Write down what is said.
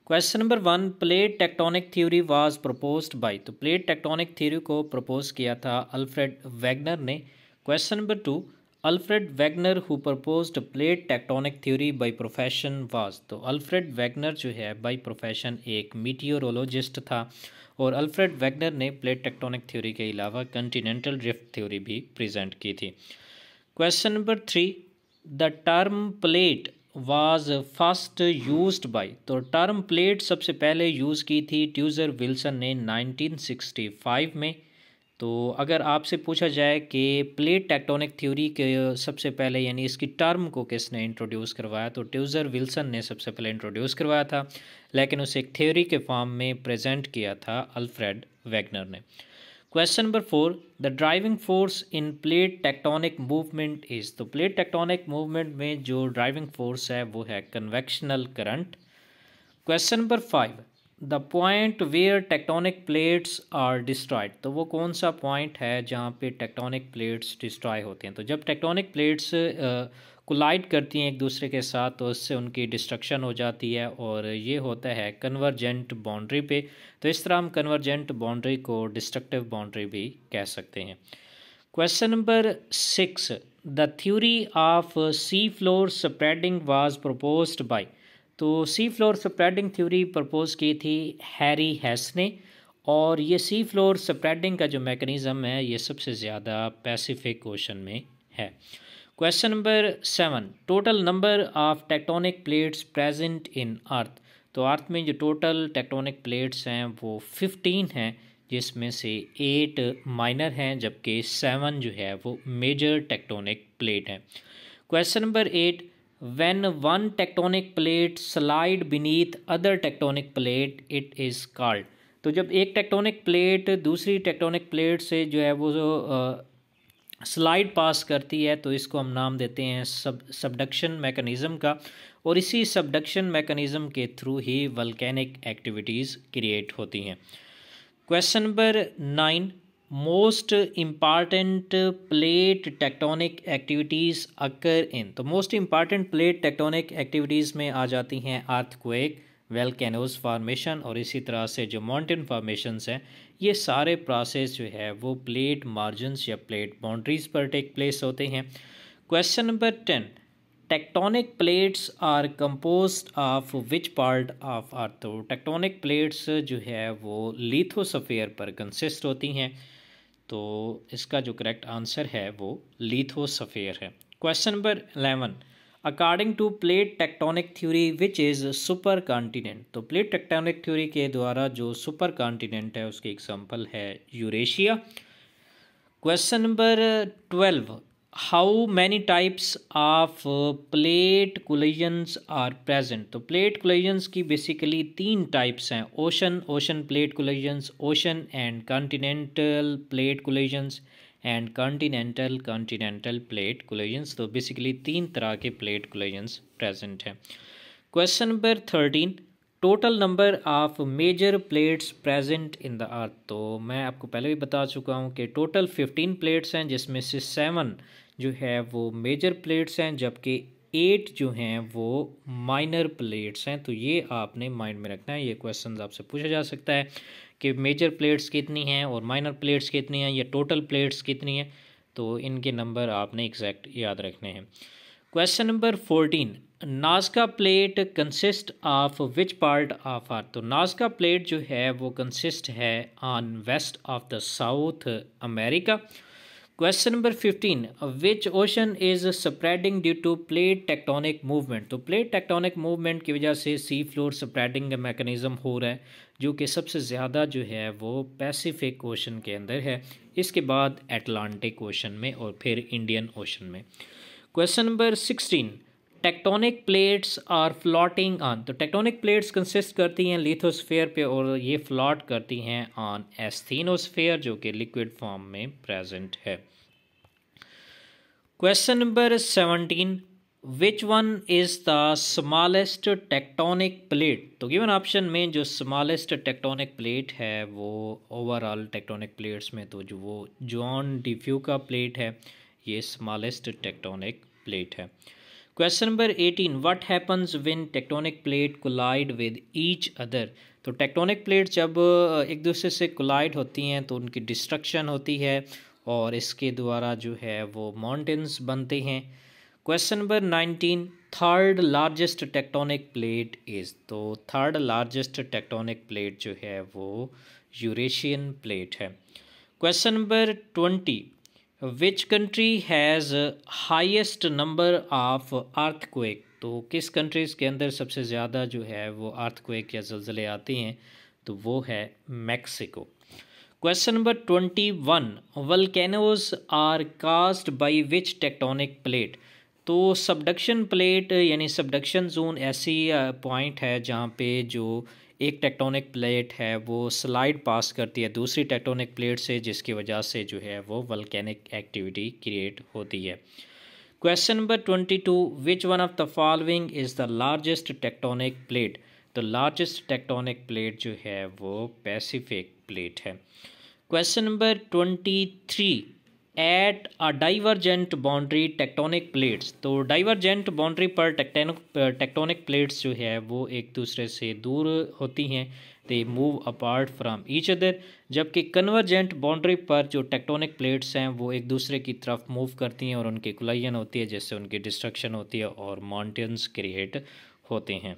Question number 1, plate tectonic theory was proposed by. तो plate tectonic theory को propose किया था अल्फ्रेड वैगनर ने। Question number 2, Alfred Wegener who proposed plate tectonic theory by profession was. तो Alfred Wegener जो है by profession एक मीटियोरोलॉजिस्ट था और अल्फ्रेड वैगनर ने प्लेट टेक्टोनिक थ्योरी के अलावा कॉन्टिनेंटल ड्रिफ्ट थ्योरी भी प्रेजेंट की थी। Question number 3, the term plate was first used by. तो टर्म प्लेट सबसे पहले यूज़ की थी ट्यूजर विल्सन ने 1965 में। तो अगर आपसे पूछा जाए कि प्लेट टेक्टोनिक थ्योरी के सबसे पहले यानी इसकी टर्म को किसने इंट्रोड्यूस करवाया, तो ट्यूजर विल्सन ने सबसे पहले इंट्रोड्यूस करवाया था, लेकिन उसे एक थ्योरी के फॉर्म में प्रेजेंट किया था अल्फ्रेड वैगनर ने। Question number 4, the driving force in plate tectonic movement is. तो प्लेट टेक्टोनिक मूवमेंट में जो ड्राइविंग फोर्स है वो है convectional current. Question number 5, the point where tectonic plates are destroyed. तो वो कौन सा पॉइंट है जहाँ पे टेक्टोनिक प्लेट्स डिस्ट्रॉय होते हैं। तो जब टेक्टोनिक प्लेट्स कोलाइड करती हैं एक दूसरे के साथ तो उससे उनकी डिस्ट्रक्शन हो जाती है और ये होता है कन्वर्जेंट बाउंड्री पे। तो इस तरह हम कन्वर्जेंट बाउंड्री को डिस्ट्रक्टिव बाउंड्री भी कह सकते हैं। Question number 6, the theory of sea floor spreading was proposed by. तो sea floor spreading theory propose की थी हैरी हेस ने और ये सी फ्लोर स्प्रेडिंग का जो मैकेनिज़्म है ये सबसे ज़्यादा पैसिफिक ओशन में है। Question number 7, total number of tectonic plates present in earth. तो अर्थ में जो टोटल टेक्टोनिक प्लेट्स हैं वो 15 हैं, जिसमें से 8 माइनर हैं जबकि 7 जो है वो मेजर टेक्टोनिक प्लेट हैं। Question number 8, when one tectonic plate slide beneath other tectonic plate it is called. तो जब एक टेक्टोनिक प्लेट दूसरी टेक्टोनिक प्लेट से जो है वो स्लाइड पास करती है तो इसको हम नाम देते हैं सबडक्शन मैकेनिज़्म का, और इसी सबडक्शन मैकेनिज़्म के थ्रू ही वल्केनिक एक्टिविटीज़ क्रिएट होती हैं। Question number 9, most important plate tectonic activities occur in. तो most important plate tectonic activities में आ जाती हैं अर्थक्वेक, वेल्केनोज फॉर्मेशन और इसी तरह से जो माउंटेन फॉर्मेशंस हैं ये सारे प्रोसेस जो है वो प्लेट मार्जिन्स या प्लेट बाउंड्रीज पर टेक प्लेस होते हैं। Question number 10, tectonic plates are composed of which part of earth. तो टेक्टोनिक प्लेट्स जो है वो लिथोस्फीयर पर कंसिस्ट होती हैं, तो इसका जो करेक्ट आंसर है वो लिथोस्फीयर है। Question number 11, according to plate tectonic theory which is super continent. तो प्लेट टेक्टोनिक थ्योरी के द्वारा जो सुपर कॉन्टिनेंट है उसकी एग्जांपल है Eurasia. Question number 12, how many types of plate collisions are present. तो प्लेट कोलिजन्स की बेसिकली 3 टाइप्स हैं, ocean plate collisions, ocean and continental plate collisions and continental plate collisions. तो बेसिकली 3 तरह के plate collisions present हैं। Question number 13, total number of major plates present in the earth. तो मैं आपको पहले भी बता चुका हूँ कि टोटल 15 प्लेट्स हैं जिसमें से 7 जो है वो मेजर प्लेट्स हैं जबकि 8 जो हैं वो माइनर प्लेट्स हैं। तो ये आपने माइंड में रखना है, ये क्वेश्चन आपसे पूछा जा सकता है कि मेजर प्लेट्स कितनी हैं और माइनर प्लेट्स कितनी हैं या टोटल प्लेट्स कितनी हैं, तो इनके नंबर आपने एग्जैक्ट याद रखने हैं। Question number 14, Nazca plate consist of which part of earth. तो नाज़का प्लेट जो है वो कंसिस्ट है on west of the South America. Question number 15, which ocean is spreading due to plate tectonic movement. तो plate tectonic movement की वजह से सी floor spreading mechanism हो रहा है जो कि सबसे ज़्यादा जो है वो पैसिफिक ओशन के अंदर है, इसके बाद अटलांटिक ओशन में और फिर इंडियन ओशन में। Question number 16, tectonic plates are floating on. तो टेक्टोनिक प्लेट्स कंसिस्ट करती हैं लिथोस्फीयर पे और ये फ्लॉट करती हैं ऑन एस्थेनोस्फीयर जो कि लिक्विड फॉर्म में प्रेजेंट है। Question number 17, which one is the smallest tectonic plate. तो गिवन ऑप्शन में जो स्मॉलेस्ट टेक्टोनिक प्लेट है वो ओवरऑल टेक्टोनिक प्लेट्स में तो जो वो जॉन डिफ्यूका प्लेट है ये स्मॉलेस्ट टेक्टोनिक प्लेट है। Question number 18, what happens when tectonic plate collide with each other. तो टेक्टोनिक प्लेट जब एक दूसरे से कोलाइड होती हैं तो उनकी डिस्ट्रक्शन होती है और इसके द्वारा जो है वो माउंटेन्स बनते हैं। Question number 19, third largest tectonic plate is. तो थर्ड लार्जेस्ट टेक्टोनिक प्लेट जो है वो यूरेशियन प्लेट है। Question number 20, which country has highest number of earthquake. तो किस कंट्रीज़ के अंदर सबसे ज़्यादा जो है वो अर्थक्वेक या ज़लज़ले आते हैं, तो वो है Mexico. Question number 21, volcanoes are caused by which tectonic plate. तो सबडक्शन प्लेट यानी सबडक्शन जोन ऐसी पॉइंट है जहाँ पे जो एक टेक्टोनिक प्लेट है वो स्लाइड पास करती है दूसरी टेक्टोनिक प्लेट से, जिसकी वजह से जो है वो वल्केनिक एक्टिविटी क्रिएट होती है। Question number 22, which one of the following is the largest tectonic plate. तो लार्जेस्ट टेक्टोनिक प्लेट जो है वो पैसिफिक प्लेट है। Question number 23, at a divergent boundary tectonic plates. तो डाइवर्जेंट बाउंड्री पर टेक्टोनिक प्लेट्स जो है वो एक दूसरे से दूर होती हैं, they move apart from each other. जबकि कन्वर्जेंट बाउंड्री पर जो टेक्टोनिक प्लेट्स हैं वो एक दूसरे की तरफ मूव करती हैं और उनकी कोलाइजन होती है, जिससे उनकी डिस्ट्रक्शन होती है और माउंटेन्स क्रिएट होते हैं।